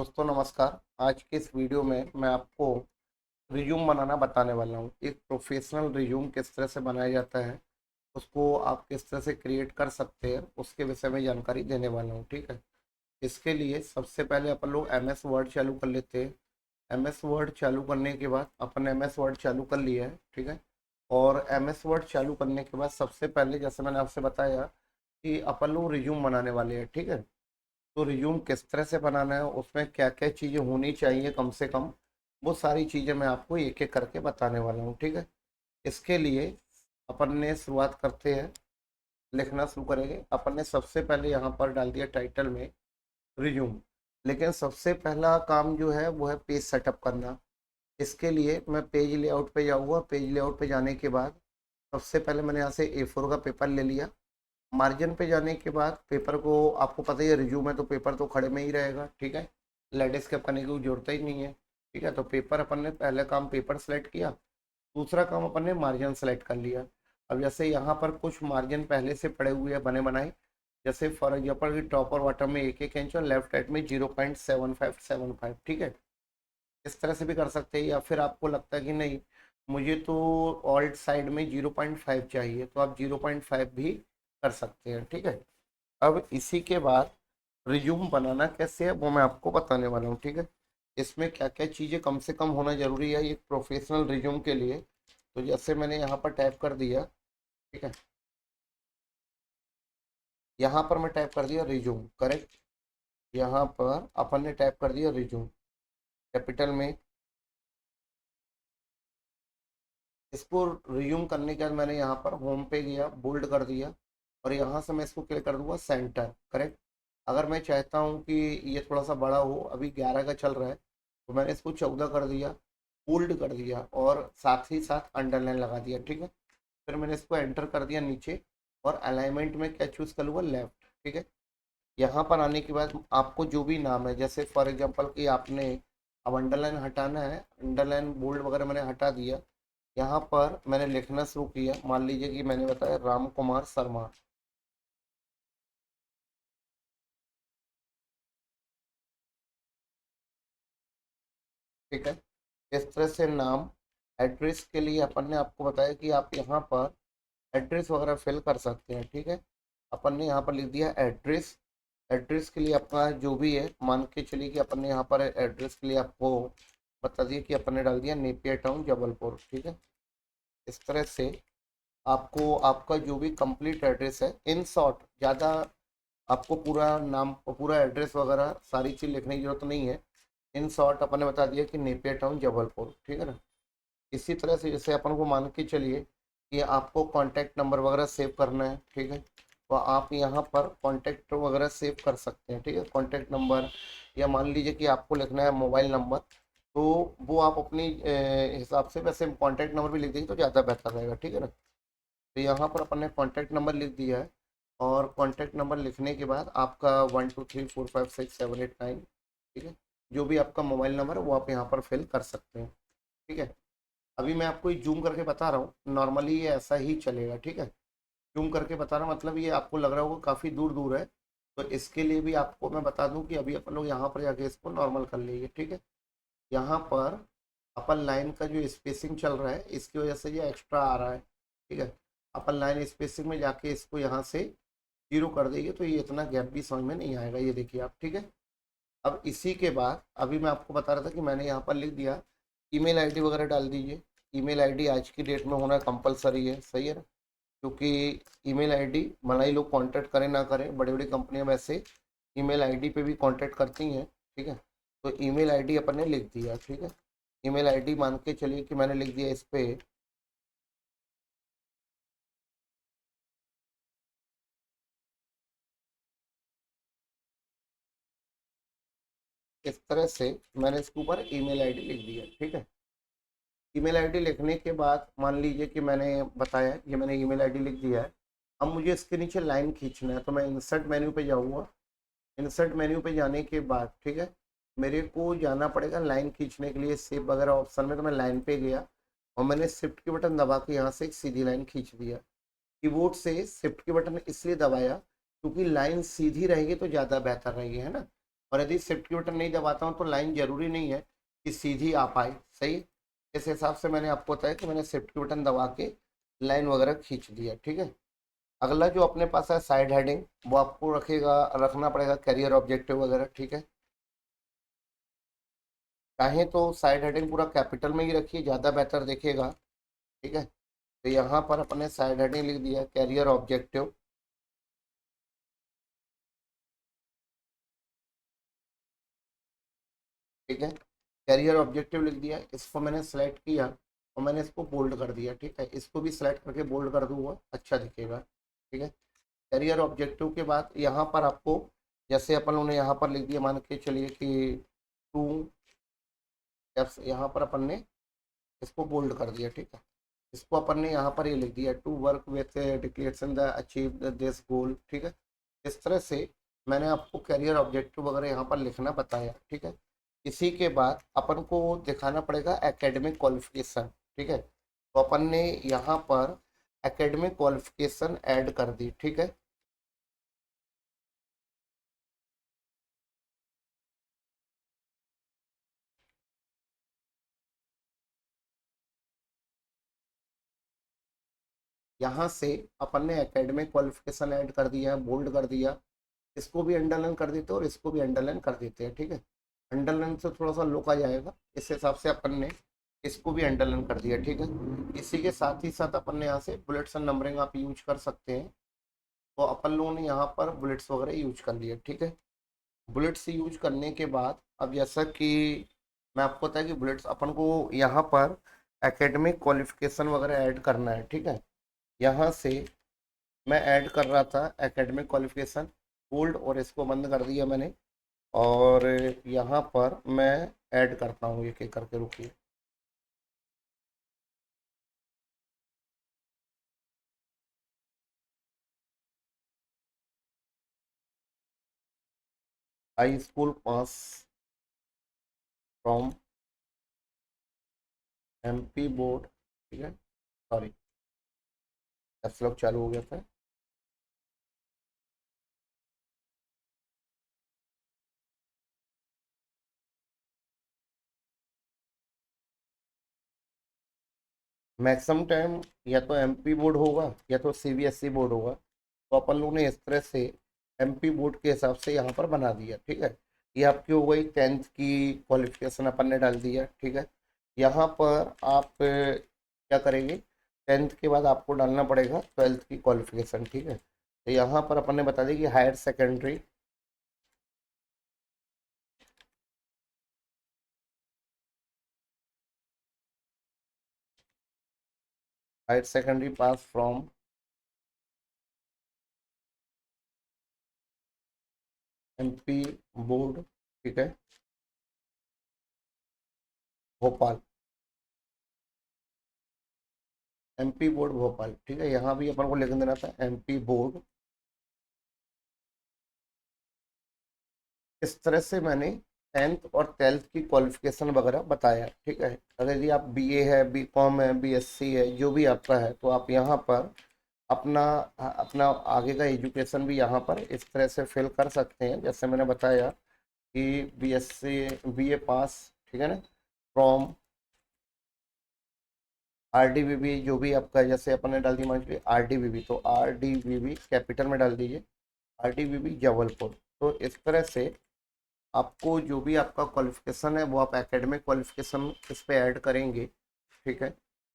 दोस्तों नमस्कार। आज के इस वीडियो में मैं आपको रिज्यूम बनाना बताने वाला हूँ। एक प्रोफेशनल रिज्यूम किस तरह से बनाया जाता है, उसको आप किस तरह से क्रिएट कर सकते हैं, उसके विषय में जानकारी देने वाला हूँ। ठीक है। इसके लिए सबसे पहले अपन लोग एम एस वर्ड चालू कर लेते हैं। एम एस वर्ड चालू करने के बाद अपन एम एस वर्ड चालू कर लिया है। ठीक है। और एम एस वर्ड चालू करने के बाद सबसे पहले जैसे मैंने आपसे बताया कि अपन लोग रिज्यूम बनाने वाले हैं। ठीक है। तो रिज्यूम किस तरह से बनाना है, उसमें क्या क्या चीज़ें होनी चाहिए कम से कम, वो सारी चीज़ें मैं आपको एक एक करके बताने वाला हूँ। ठीक है। इसके लिए अपन ने शुरुआत करते हैं, लिखना शुरू करेंगे। अपन ने सबसे पहले यहाँ पर डाल दिया टाइटल में रिज्यूम। लेकिन सबसे पहला काम जो है वो है पेज सेटअप करना। इसके लिए मैं पेज लेआउट पे जाऊँगा। पेज लेआउट पे जाने के बाद सबसे पहले मैंने यहाँ से A4 का पेपर ले लिया। मार्जिन पे जाने के बाद पेपर को, आपको पता ही है रिज्यूम है तो पेपर तो खड़े में ही रहेगा। ठीक है। लैंडस्केप करने की कोई जरूरत ही नहीं है। ठीक है। तो पेपर अपन ने पहले काम पेपर सेलेक्ट किया। दूसरा काम अपन ने मार्जिन सेलेक्ट कर लिया। अब जैसे यहाँ पर कुछ मार्जिन पहले से पड़े हुए हैं बने बनाए, जैसे फॉर एग्जाम्पल की टॉप और बॉटम में 1 1 इंच और लेफ्ट राइट में 0.7575। ठीक है। इस तरह से भी कर सकते हैं, या फिर आपको लगता है कि नहीं मुझे तो ऑल्ट साइड में 0.5 चाहिए तो आप 0.5 भी कर सकते हैं। ठीक है। अब इसी के बाद रिज्यूम बनाना कैसे है वो मैं आपको बताने वाला हूँ। ठीक है। इसमें क्या क्या चीज़ें कम से कम होना जरूरी है एक प्रोफेशनल रिज्यूम के लिए। तो जैसे मैंने यहाँ पर टाइप कर दिया। ठीक है। यहाँ पर मैं टाइप कर दिया रिज्यूम, करेक्ट। यहाँ पर अपन ने टाइप कर दिया रिज्यूम कैपिटल में। इसको रिज्यूम करने के बाद मैंने यहाँ पर होम पे गया, बोल्ड कर दिया, और यहाँ से मैं इसको क्लिक कर दूंगा सेंटर, करेक्ट। अगर मैं चाहता हूँ कि ये थोड़ा सा बड़ा हो, अभी 11 का चल रहा है तो मैंने इसको 14 कर दिया, बोल्ड कर दिया और साथ ही साथ अंडरलाइन लगा दिया। ठीक है। फिर मैंने इसको एंटर कर दिया नीचे, और अलाइनमेंट में क्या चूज़ कर लूँगा, लेफ्ट। ठीक है। यहाँ पर आने के बाद आपको जो भी नाम है, जैसे फॉर एग्जांपल कि आपने अब अंडरलाइन हटाना है, अंडरलाइन बोल्ड वगैरह मैंने हटा दिया। यहाँ पर मैंने लिखना शुरू किया, मान लीजिए कि मैंने बताया राम कुमार शर्मा। ठीक है। इस तरह से नाम, एड्रेस के लिए अपन ने आपको बताया कि आप यहाँ पर एड्रेस वगैरह फिल कर सकते हैं। ठीक है। अपन ने यहाँ पर लिख दिया एड्रेस। एड्रेस के लिए अपना जो भी है, मान के चलिए कि अपन ने यहाँ पर एड्रेस के लिए आपको बता दिया कि अपन ने डाल दिया नेपियर टाउन जबलपुर। ठीक है। इस तरह से आपको आपका जो भी कंप्लीट एड्रेस है, इन शॉर्ट, ज़्यादा आपको पूरा नाम पूरा एड्रेस वगैरह सारी चीज़ लिखने की जरूरत नहीं है। इन शॉर्ट अपन ने बता दिया कि नेपियर टाउन जबलपुर। ठीक है ना। इसी तरह से जैसे अपन को मान के चलिए कि आपको कॉन्टैक्ट नंबर वगैरह सेव करना है। ठीक है। तो आप यहाँ पर कॉन्टैक्ट वगैरह सेव कर सकते हैं। ठीक है। कॉन्टैक्ट नंबर, या मान लीजिए कि आपको लिखना है मोबाइल नंबर, तो वो आप अपनी हिसाब से, वैसे कॉन्टैक्ट नंबर भी लिख देंगे तो ज़्यादा बेहतर रहेगा। ठीक है ना। तो यहाँ पर अपन ने कॉन्टैक्ट नंबर लिख दिया है, और कॉन्टैक्ट नंबर लिखने के बाद आपका 1 2 3 4 5 6 7 8 9, ठीक है, जो भी आपका मोबाइल नंबर है वो आप यहाँ पर फिल कर सकते हैं। ठीक है। अभी मैं आपको जूम करके बता रहा हूँ, नॉर्मली ये ऐसा ही चलेगा। ठीक है। जूम करके बता रहा हूँ, मतलब ये आपको लग रहा होगा काफ़ी दूर दूर है, तो इसके लिए भी आपको मैं बता दूं कि अभी अपन लोग यहाँ पर जाके इसको नॉर्मल कर लेंगे। ठीक है। यहाँ पर अपन लाइन का जो स्पेसिंग चल रहा है इसकी वजह से ये एक्स्ट्रा आ रहा है। ठीक है। अपन लाइन स्पेसिंग में जाके इसको यहाँ से 0 कर देंगे तो ये इतना गैप भी समझ में नहीं आएगा, ये देखिए आप। ठीक है। अब इसी के बाद अभी मैं आपको बता रहा था कि मैंने यहाँ पर लिख दिया ईमेल आईडी वगैरह डाल दीजिए। ईमेल आईडी आज की डेट में होना कंपलसरी है, सही है ना। क्योंकि ईमेल आईडी भले ही लोग कांटेक्ट करें ना करें, बड़ी बड़ी कंपनियां वैसे ईमेल आईडी पे भी कांटेक्ट करती हैं। ठीक है। तो ईमेल आईडी अपन ने लिख दिया। ठीक है। ईमेल आईडी मान के चलिए कि मैंने लिख दिया इस पे, इस तरह से मैंने इसके ऊपर ईमेल आईडी लिख दिया। ठीक है। ईमेल आईडी लिखने के बाद मान लीजिए कि मैंने बताया कि मैंने ईमेल आईडी लिख दिया है। अब मुझे इसके नीचे लाइन खींचना है, तो मैं इंसर्ट मेन्यू पे जाऊँगा। इंसर्ट मेन्यू पे जाने के बाद, ठीक है, मेरे को जाना पड़ेगा लाइन खींचने के लिए सेव वगैरह ऑप्शन में। तो मैं लाइन पे गया और मैंने शिफ्ट की बटन दबा के यहाँ से एक सीधी लाइन खींच दिया। कीबोर्ड से शिफ्ट की बटन इसलिए दबाया क्योंकि लाइन सीधी रहेगी तो ज़्यादा बेहतर रहेगी, है ना। और यदि शिफ्ट की बटन नहीं दबाता हूँ तो लाइन जरूरी नहीं है कि सीधी आ पाए, सही। इस हिसाब से मैंने आपको बताया कि मैंने शिफ्ट की बटन दबा के लाइन वगैरह खींच दिया, ठीक है। अगला जो अपने पास है साइड हेडिंग, वो आपको रखना पड़ेगा कैरियर ऑब्जेक्टिव वगैरह, ठीक है। चाहे तो साइड हेडिंग पूरा कैपिटल में ही रखिए, ज़्यादा बेहतर दिखेगा, ठीक है। तो यहाँ पर अपने साइड हेडिंग लिख दिया कैरियर ऑब्जेक्टिव, ठीक है। कैरियर ऑब्जेक्टिव लिख दिया, इसको मैंने सेलेक्ट किया और मैंने इसको बोल्ड कर दिया, ठीक है। इसको भी सिलेक्ट करके बोल्ड कर दूंगा, अच्छा दिखेगा, ठीक है। कैरियर ऑब्जेक्टिव के बाद यहाँ पर आपको, जैसे अपन लोगों ने यहाँ पर लिख दिया, मान के चलिए कि टू स्टेप्स, यहाँ पर अपन ने इसको बोल्ड कर दिया, ठीक है। इसको अपन ने यहाँ पर ये लिख दिया to work with declaration the achieve this goal, ठीक है। इस तरह से मैंने आपको कैरियर ऑब्जेक्टिव वगैरह यहाँ पर लिखना बताया, ठीक है। इसी के बाद अपन को दिखाना पड़ेगा एकेडमिक क्वालिफिकेशन, ठीक है। तो अपन ने यहाँ पर एकेडमिक क्वालिफिकेशन ऐड कर दी, ठीक है। यहाँ से अपन ने एकेडमिक क्वालिफिकेशन ऐड कर दिया है, बोल्ड कर दिया। इसको भी अंडरलाइन कर देते हैं और इसको भी अंडरलाइन कर देते हैं, ठीक है। अंडरलाइन से थोड़ा सा लुक आ जाएगा, इस हिसाब से अपन ने इसको भी अंडरलाइन कर दिया, ठीक है। इसी के साथ ही साथ अपन ने यहाँ से बुलेट्स एंड नंबरिंग आप यूज कर सकते हैं। तो अपन लोगों ने यहाँ पर बुलेट्स वगैरह यूज कर लिए, ठीक है। बुलेट्स यूज करने के बाद अब जैसा कि मैं आपको बताया कि बुलेट्स अपन को यहाँ पर एकेडमिक क्वालिफिकेशन वगैरह ऐड करना है, ठीक है। यहाँ से मैं ऐड कर रहा था एकेडमिक क्वालिफिकेशन बोल्ड, और इसको बंद कर दिया मैंने। और यहाँ पर मैं ऐड करता हूँ एक एक करके, रुकिए। High school pass from MP board, ठीक है। सॉरी, कैप्स लॉक चालू हो गया था। मैक्सिमम टाइम या तो एमपी बोर्ड होगा या तो सीबीएसई बोर्ड होगा। तो अपन लोगों ने इस तरह से एमपी बोर्ड के हिसाब से यहाँ पर बना दिया, ठीक है। ये आपकी हो गई 10th की क्वालिफिकेशन अपन ने डाल दिया, ठीक है। यहाँ पर आप क्या करेंगे, 10th के बाद आपको डालना पड़ेगा 12th की क्वालिफिकेशन, ठीक है। तो यहाँ पर अपन ने बता दिया कि higher secondary, higher secondary pass from MP board, ठीक है, भोपाल। एमपी बोर्ड भोपाल, ठीक है। यहाँ भी अपन को लिख देना था एमपी बोर्ड। इस तरह से मैंने 10th और 12th की क्वालिफिकेशन वगैरह बताया, ठीक है। अगर यदि आप बीए है, बीकॉम है, बीएससी है, जो भी आपका है, तो आप यहाँ पर अपना अपना आगे का एजुकेशन भी यहाँ पर इस तरह से फिल कर सकते हैं, जैसे मैंने बताया कि बीएससी, बीए पास, ठीक है ना, फ्रॉम आरडीवीबी, जो भी आपका, जैसे अपन ने डाल दी मान लीजिए आरडीवीबी, तो आरडीवीबी कैपिटल में डाल दीजिए, आरडीवीबी जबलपुर। तो इस तरह से आपको जो भी आपका क्वालिफिकेशन है वो आप एकेडमिक क्वालिफिकेशन इस पे ऐड करेंगे, ठीक है।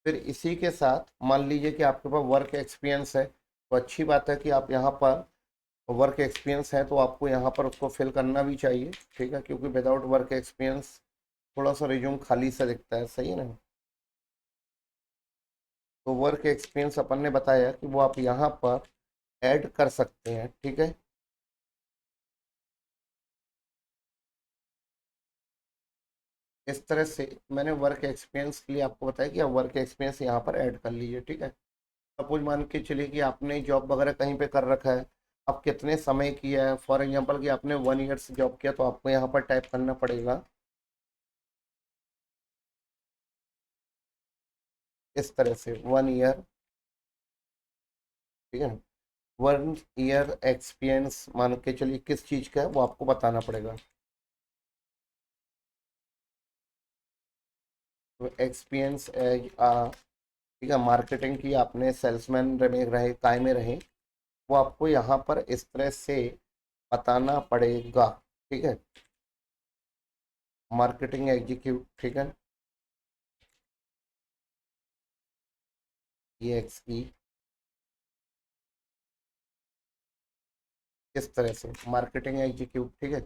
फिर इसी के साथ मान लीजिए कि आपके पास वर्क एक्सपीरियंस है, तो अच्छी बात है कि आप यहाँ पर वर्क एक्सपीरियंस है तो आपको यहाँ पर उसको फिल करना भी चाहिए, ठीक है, क्योंकि विदाउट वर्क एक्सपीरियंस थोड़ा सा रिज्यूम खाली सा दिखता है, सही है ना। तो वर्क एक्सपीरियंस अपन ने बताया कि वो आप यहाँ पर ऐड कर सकते हैं, ठीक है। इस तरह से मैंने वर्क एक्सपीरियंस के लिए आपको बताया कि आप वर्क एक्सपीरियंस यहाँ पर ऐड कर लीजिए, ठीक है। सपोज मान के चलिए कि आपने जॉब वगैरह कहीं पे कर रखा है, आप कितने समय किया है, फॉर एग्जांपल कि आपने 1 ईयर से जॉब किया, तो आपको यहाँ पर टाइप करना पड़ेगा इस तरह से 1 ईयर, ठीक है। 1 ईयर एक्सपीरियंस मान के चलिए किस चीज़ का है वो आपको बताना पड़ेगा। एक्सपीरियंस, ठीक है, मार्केटिंग की आपने सेल्समैन में रहे, काय में रहे, वो आपको यहाँ पर इस तरह से बताना पड़ेगा। ठीक है, मार्केटिंग एग्जीक्यूटिव, ठीक है, ये एक्सपी इस तरह से मार्केटिंग एग्जीक्यूटिव, ठीक है।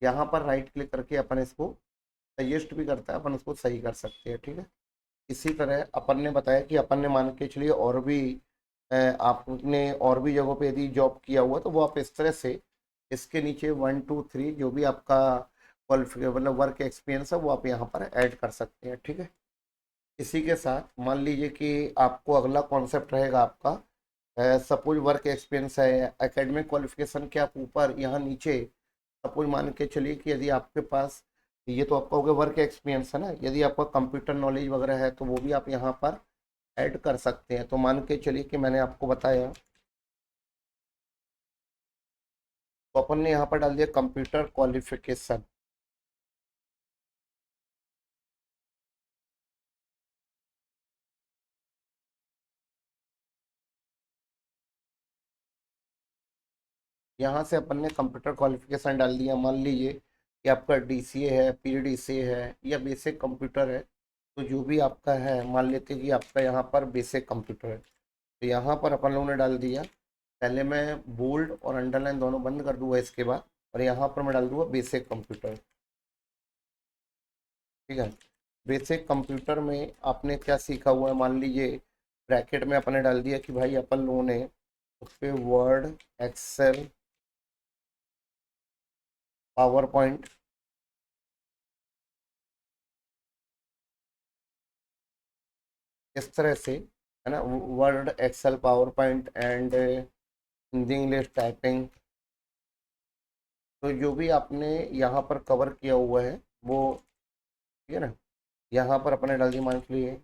यहाँ पर राइट क्लिक करके अपन इसको सजेस्ट भी करता है, अपन उसको सही कर सकते हैं। ठीक है, इसी तरह अपन ने बताया कि अपन ने मान के चलिए और भी आपने और भी जगहों पे यदि जॉब किया हुआ तो वो आप इस तरह से इसके नीचे 1 2 3 जो भी आपका क्वालिफिकेशन मतलब वर्क एक्सपीरियंस है वो आप यहाँ पर ऐड कर सकते हैं। ठीक है, इसी के साथ मान लीजिए कि आपको अगला कॉन्सेप्ट रहेगा आपका, सपोज वर्क एक्सपीरियंस है, एकेडमिक क्वालिफिकेशन के आप ऊपर यहाँ नीचे सपोज मान के चलिए कि यदि आपके पास, ये तो आपका हो गया वर्क एक्सपीरियंस है ना, यदि आपका कंप्यूटर नॉलेज वगैरह है तो वो भी आप यहाँ पर ऐड कर सकते हैं। तो मान के चलिए कि मैंने आपको बताया, तो अपन ने यहाँ पर डाल दिया कंप्यूटर क्वालिफिकेशन। यहाँ से अपन ने कंप्यूटर क्वालिफिकेशन डाल दिया। मान लीजिए कि आपका डीसीए है, पीडीसीए है या बेसिक कंप्यूटर है, तो जो भी आपका है मान लेते हैं कि आपका यहाँ पर बेसिक कंप्यूटर है, तो यहाँ पर अपन लोगों ने डाल दिया। पहले मैं बोल्ड और अंडरलाइन दोनों बंद कर दूंगा इसके बाद, और यहाँ पर मैं डाल दूंगा बेसिक कंप्यूटर। ठीक है, बेसिक कंप्यूटर में आपने क्या सीखा हुआ है, मान लीजिए ब्रैकेट में अपने डाल दिया कि भाई अपन लोगों ने उस पर वर्ड, एक्सेल, पावर पॉइंट, इस तरह से है ना, Word, Excel, PowerPoint and Hindi English typing, तो जो भी आपने यहाँ पर कवर किया हुआ है वो, ठीक है ना, यहाँ पर अपने डाल दिया मान के लिए।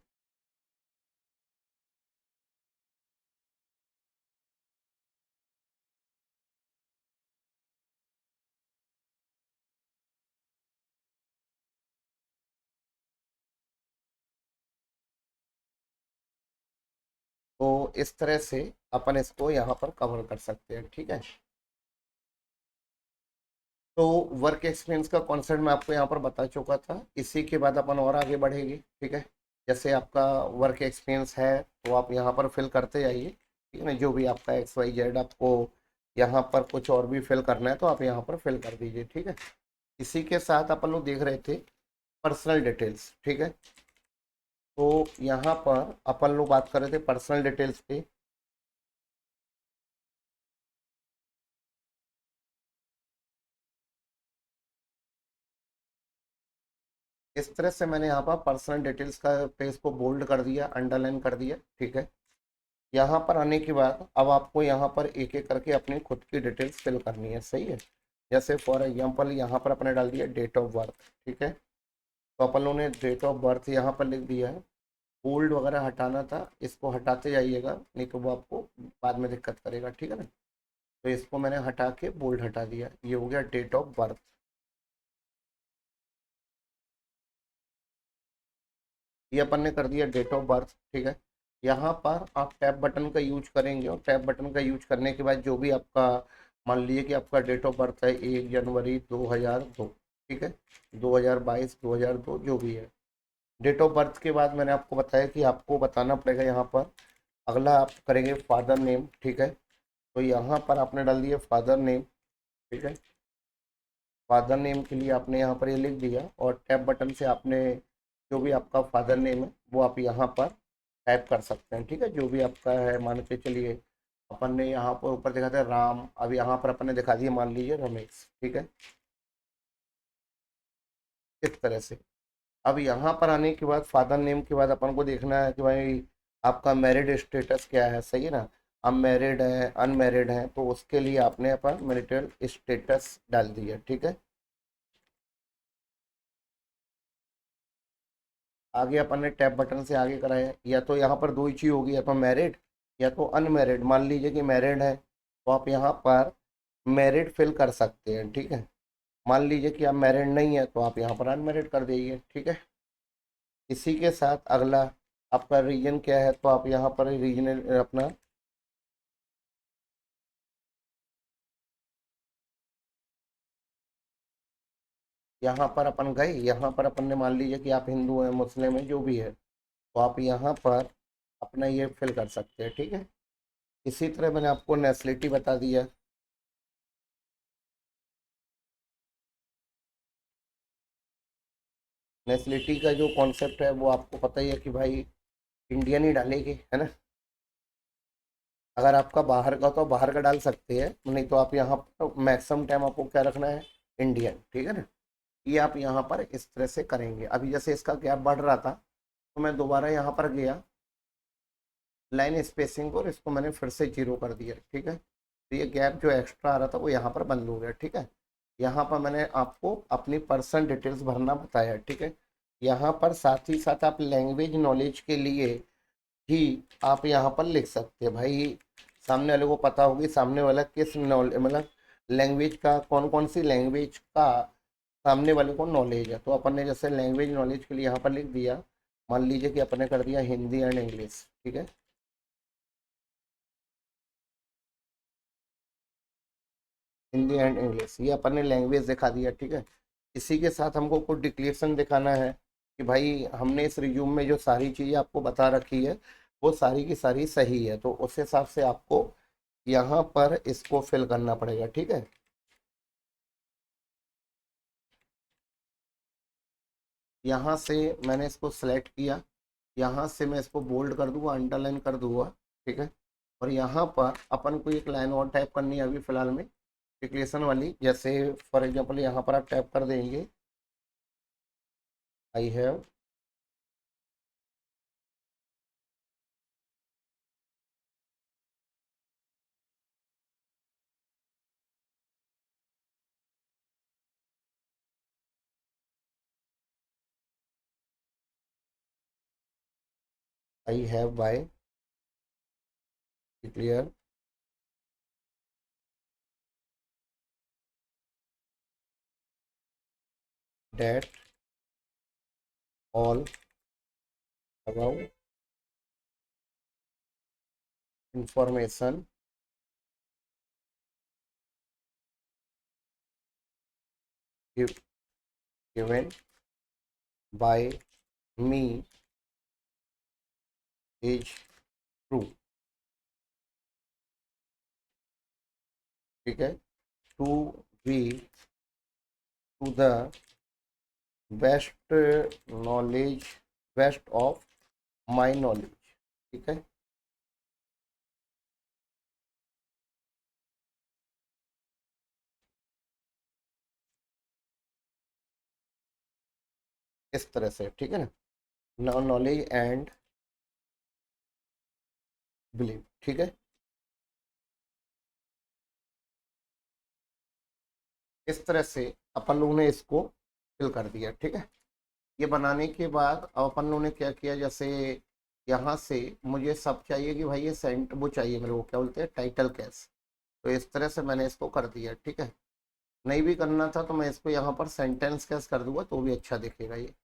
तो इस तरह से अपन इसको यहाँ पर कवर कर सकते हैं। ठीक है, तो वर्क एक्सपीरियंस का कॉन्सेप्ट मैं आपको यहाँ पर बता चुका था। इसी के बाद अपन और आगे बढ़ेंगे। ठीक है, जैसे आपका वर्क एक्सपीरियंस है तो आप यहाँ पर फिल करते जाइए। ठीक है ना, जो भी आपका XYZ आपको यहाँ पर कुछ और भी फिल करना है तो आप यहाँ पर फिल कर दीजिए। ठीक है, इसी के साथ अपन लोग देख रहे थे पर्सनल डिटेल्स। ठीक है, तो यहाँ पर अपन लोग बात कर रहे थे पर्सनल डिटेल्स पे। इस तरह से मैंने यहाँ पर पर्सनल डिटेल्स का पेज को बोल्ड कर दिया, अंडरलाइन कर दिया। ठीक है, यहाँ पर आने के बाद अब आपको यहाँ पर एक एक करके अपनी खुद की डिटेल्स फिल करनी है। सही है, जैसे फॉर एग्जांपल यहाँ पर अपने डाल दिया डेट ऑफ बर्थ। ठीक है, तो अपन लोगों ने डेट ऑफ बर्थ यहाँ पर लिख दिया है। बोल्ड वगैरह हटाना था, इसको हटाते जाइएगा, नहीं तो वो आपको बाद में दिक्कत करेगा। ठीक है ना, तो इसको मैंने हटा के बोल्ड हटा दिया, ये हो गया डेट ऑफ बर्थ। ये अपन ने कर दिया डेट ऑफ बर्थ। ठीक है, यहाँ पर आप टैब बटन का यूज करेंगे, और टैब बटन का यूज करने के बाद जो भी आपका, मान लीजिए कि आपका डेट ऑफ बर्थ है 1 जनवरी 2002। ठीक है, 2022, 2002 जो भी है, डेट ऑफ बर्थ के बाद मैंने आपको बताया कि आपको बताना पड़ेगा यहाँ पर। अगला आप करेंगे फादर नेम। ठीक है, तो यहाँ पर आपने डाल दिया फादर नेम। ठीक है, फादर नेम के लिए आपने यहाँ पर ये लिख दिया, और टैब बटन से आपने जो भी आपका फादर नेम है वो आप यहाँ पर टाइप कर सकते हैं। ठीक है, जो भी आपका है, मान के चलिए अपन ने यहाँ पर ऊपर दिखा था राम, अब यहाँ पर अपन ने दिखा दिया मान लीजिए रमेश। ठीक है, इस तरह से। अब यहाँ पर आने के बाद फादर नेम के बाद अपन को देखना है कि भाई आपका मैरिड स्टेटस क्या है। सही है ना, अब मैरिड है, अनमैरिड है, तो उसके लिए आपने अपन मैरिटल स्टेटस डाल दिया। ठीक है, आगे अपन ने टैब बटन से आगे कराया, या तो यहाँ पर दो ही चीज होगी, या तो मैरिड या तो अनमैरिड। मान लीजिए कि मैरिड है तो आप यहाँ पर मैरिड फिल कर सकते हैं। ठीक है, मान लीजिए कि आप मैरिड नहीं है तो आप यहाँ पर अनमैरिड कर दीजिए। ठीक है, इसी के साथ अगला आपका रीजन क्या है, तो आप यहाँ पर रीजनल अपना यहाँ पर अपन गए, यहाँ पर अपन ने मान लीजिए कि आप हिंदू हैं, मुस्लिम हैं, जो भी है, तो आप यहाँ पर अपना ये फिल कर सकते हैं, ठीक है। इसी तरह मैंने आपको नेशनलिटी बता दिया। नेशनलिटी का जो कॉन्सेप्ट है वो आपको पता ही है कि भाई इंडियन ही डालेंगे, है ना। अगर आपका बाहर का तो बाहर का डाल सकते हैं, नहीं तो आप यहाँ पर मैक्सिमम टाइम आपको क्या रखना है, इंडियन, ठीक है ना। ये आप यहाँ पर इस तरह से करेंगे। अभी जैसे इसका गैप बढ़ रहा था तो मैं दोबारा यहाँ पर गया लाइन स्पेसिंग और इसको मैंने फिर से जीरो कर दिया, ठीक है। तो ये गैप जो एक्स्ट्रा आ रहा था वो यहाँ पर बंद हो गया, ठीक है। यहाँ पर मैंने आपको अपनी पर्सनल डिटेल्स भरना बताया, ठीक है। यहाँ पर साथ ही साथ आप लैंग्वेज नॉलेज के लिए ही आप यहाँ पर लिख सकते हैं भाई। सामने वाले को पता होगी सामने वाला किस नॉलेज, मतलब लैंग्वेज का, कौन कौन सी लैंग्वेज का सामने वाले को नॉलेज है। तो अपन ने जैसे लैंग्वेज नॉलेज के लिए यहाँ पर लिख दिया, मान लीजिए कि अपन ने कर दिया हिंदी एंड इंग्लिश, ठीक है। हिंदी एंड इंग्लिश ये अपन ने लैंग्वेज दिखा दिया, ठीक है। इसी के साथ हमको कुछ डिक्लेरेशन दिखाना है कि भाई हमने इस रिज्यूम में जो सारी चीज़ें आपको बता रखी है वो सारी की सारी सही है, तो उस हिसाब से आपको यहाँ पर इसको फिल करना पड़ेगा, ठीक है। यहाँ से मैंने इसको सेलेक्ट किया, यहाँ से मैं इसको बोल्ड कर दूंगा, अंडरलाइन कर दूंगा, ठीक है। और यहाँ पर अपन को एक लाइन और टाइप करनी है अभी फिलहाल में, डिक्लेरेशन वाली। जैसे फॉर एग्जांपल यहाँ पर आप टाइप कर देंगे I have I have by declare that all above information given by me is true, ठीक है। To be to the best knowledge, best of my knowledge, ठीक है। इस तरह से, ठीक है ना, नॉलेज एंड बिलीव, ठीक है। इस तरह से अपन लोगों ने इसको फिल कर दिया, ठीक है। ये बनाने के बाद अब अपन लोगों ने क्या किया, जैसे यहाँ से मुझे सब चाहिए कि भाई ये सेंट वो चाहिए मेरे को, क्या बोलते हैं, टाइटल कैस। तो इस तरह से मैंने इसको कर दिया, ठीक है। नहीं भी करना था तो मैं इसको यहाँ पर सेंटेंस कैस कर दूंगा तो भी अच्छा दिखेगा ये,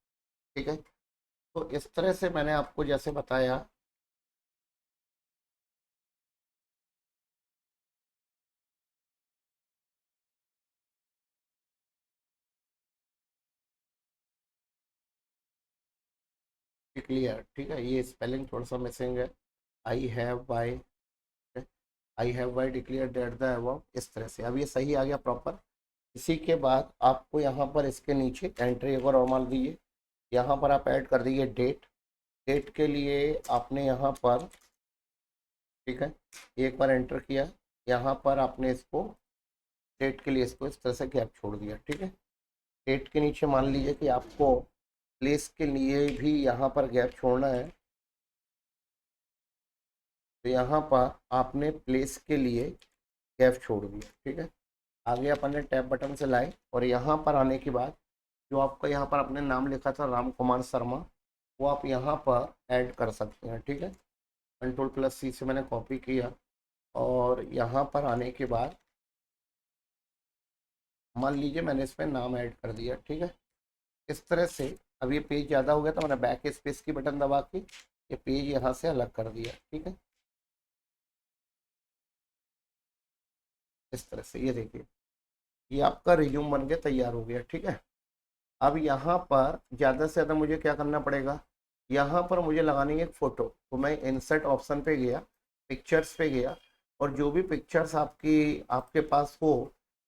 ठीक है। तो इस तरह से मैंने आपको जैसे बताया, क्लियर, ठीक है। ये स्पेलिंग थोड़ा सा मिसिंग है, I have by, I have by declare that the above, इस तरह से अब ये सही आ गया प्रॉपर। इसी के बाद आपको यहाँ पर इसके नीचे एंट्री एक और मार दीजिए, यहाँ पर आप ऐड कर दीजिए डेट। डेट के लिए आपने यहाँ पर, ठीक है, एक बार एंटर किया, यहाँ पर आपने इसको डेट के लिए इसको इस तरह से गैप छोड़ दिया, ठीक है। डेट के नीचे मान लीजिए कि आपको प्लेस के लिए भी यहाँ पर गैप छोड़ना है, तो यहाँ पर आपने प्लेस के लिए गैप छोड़ दिया, ठीक है। आगे अपन ने टैब बटन से लाए और यहाँ पर आने के बाद जो आपका यहाँ पर आपने नाम लिखा था राम कुमार शर्मा, वो आप यहाँ पर ऐड कर सकते हैं, ठीक है। कंट्रोल प्लस सी से मैंने कॉपी किया और यहाँ पर आने के बाद मान लीजिए मैंने इसमें नाम ऐड कर दिया, ठीक है। इस तरह से अब ये पेज ज़्यादा हो गया तो मैंने बैक स्पेस की बटन दबा के ये पेज यहाँ से अलग कर दिया। ठीक है, इस तरह से ये देखिए ये आपका रिज्यूम बन के तैयार हो गया। ठीक है, अब यहाँ पर ज़्यादा से ज़्यादा मुझे क्या करना पड़ेगा, यहाँ पर मुझे लगानी है एक फ़ोटो। तो मैं इंसर्ट ऑप्शन पे गया, पिक्चर्स पे गया, और जो भी पिक्चर्स आपके पास हो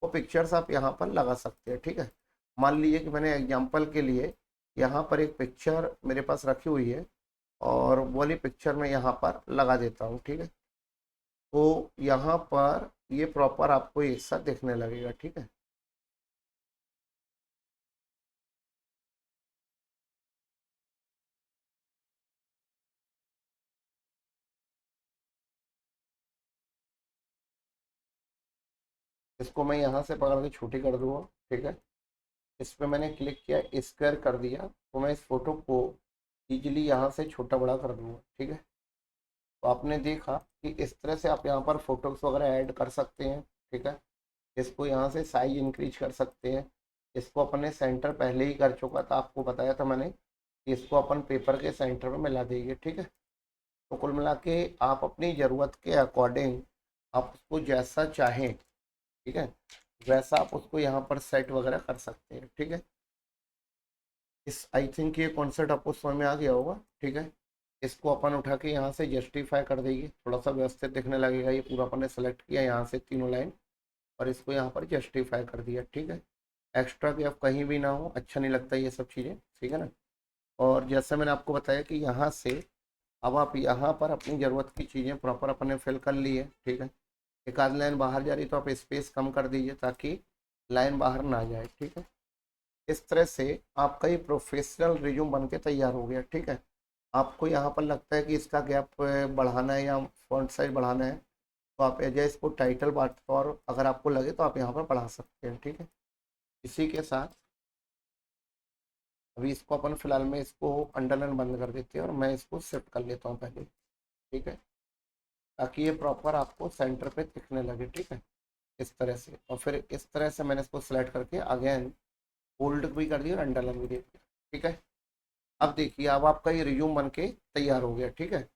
वो पिक्चर्स आप यहाँ पर लगा सकते हैं। ठीक है, मान लीजिए कि मैंने एग्जांपल के लिए यहाँ पर एक पिक्चर मेरे पास रखी हुई है और वो वाली पिक्चर मैं यहाँ पर लगा देता हूँ। ठीक है, तो यहाँ पर ये प्रॉपर आपको एक साथ देखने लगेगा। ठीक है, इसको मैं यहाँ से पकड़ के छोटी कर दूंगा। ठीक है, इस पर मैंने क्लिक किया, स्क्वायर कर दिया, तो मैं इस फोटो को इजीली यहाँ से छोटा बड़ा कर दूंगा। ठीक है, तो आपने देखा कि इस तरह से आप यहाँ पर फोटोज वगैरह ऐड कर सकते हैं। ठीक है, इसको यहाँ से साइज इंक्रीज कर सकते हैं। इसको अपने सेंटर पहले ही कर चुका था, आपको बताया था मैंने कि इसको अपन पेपर के सेंटर में मिला देंगे। ठीक है, तो कुल मिला के आप अपनी ज़रूरत के अकॉर्डिंग आप उसको जैसा चाहें, ठीक है, वैसा आप उसको यहाँ पर सेट वगैरह कर सकते हैं। ठीक है, इस आई थिंक ये कॉन्सेप्ट आपको समझ में आ गया होगा। ठीक है, इसको अपन उठा के यहाँ से जस्टिफाई कर देंगे, थोड़ा सा व्यवस्थित दिखने लगेगा। ये पूरा अपन ने सेलेक्ट किया यहाँ से तीनों लाइन, और इसको यहाँ पर जस्टिफाई कर दिया। ठीक है, एक्स्ट्रा भी आप कहीं भी ना हो, अच्छा नहीं लगता ये सब चीज़ें। ठीक है ना, और जैसे मैंने आपको बताया कि यहाँ से अब आप यहाँ पर अपनी ज़रूरत की चीज़ें प्रॉपर अपने फिल कर ली है। ठीक है, एक आध लाइन बाहर जा रही तो आप स्पेस कम कर दीजिए ताकि लाइन बाहर ना जाए। ठीक है, इस तरह से आपका ये प्रोफेशनल रिज्यूम बन के तैयार हो गया। ठीक है, आपको यहाँ पर लगता है कि इसका गैप बढ़ाना है या फॉन्ट साइज बढ़ाना है, तो आप एज इसको टाइटल बार और अगर आपको लगे तो आप यहाँ पर बढ़ा सकते हैं। ठीक है, इसी के साथ अभी इसको अपन फिलहाल में इसको अंडरलाइन बंद कर देते हैं और मैं इसको शिफ्ट कर लेता हूँ पहले। ठीक है, ताकि ये प्रॉपर आपको सेंटर पे दिखने लगे। ठीक है, इस तरह से, और फिर इस तरह से मैंने इसको सिलेक्ट करके अगेन बोल्ड भी कर दिया और अंडरलाइन भी दे दिया। ठीक है, अब देखिए अब आपका ये रिज्यूम बन के तैयार हो गया। ठीक है,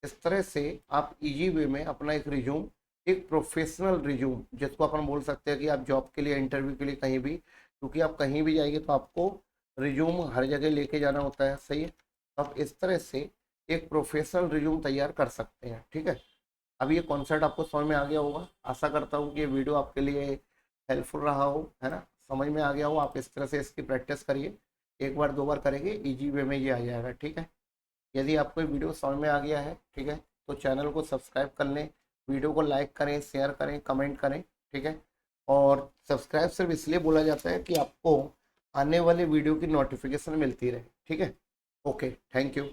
इस तरह से आप इजी वे में अपना एक रिज्यूम, एक प्रोफेशनल रिज्यूम जिसको अपन बोल सकते हैं कि आप जॉब के लिए, इंटरव्यू के लिए, कहीं भी, क्योंकि आप कहीं भी जाएंगे तो आपको रिज्यूम हर जगह लेके जाना होता है। सही है, तो आप इस तरह से एक प्रोफेशनल रिज्यूम तैयार कर सकते हैं। ठीक है, अब ये कॉन्सेप्ट आपको समझ में आ गया होगा। आशा करता हूँ कि ये वीडियो आपके लिए हेल्पफुल रहा हो, है ना, समझ में आ गया हो। आप इस तरह से इसकी प्रैक्टिस करिए, एक बार दो बार करेंगे इजी वे में ये आ जाएगा। ठीक है, यदि आपको ये वीडियो समझ में आ गया है, ठीक है, तो चैनल को सब्सक्राइब कर लें, वीडियो को लाइक करें, शेयर करें, कमेंट करें। ठीक है, और सब्सक्राइब सिर्फ इसलिए बोला जाता है कि आपको आने वाले वीडियो की नोटिफिकेशन मिलती रहे। ठीक है, ओके, थैंक यू।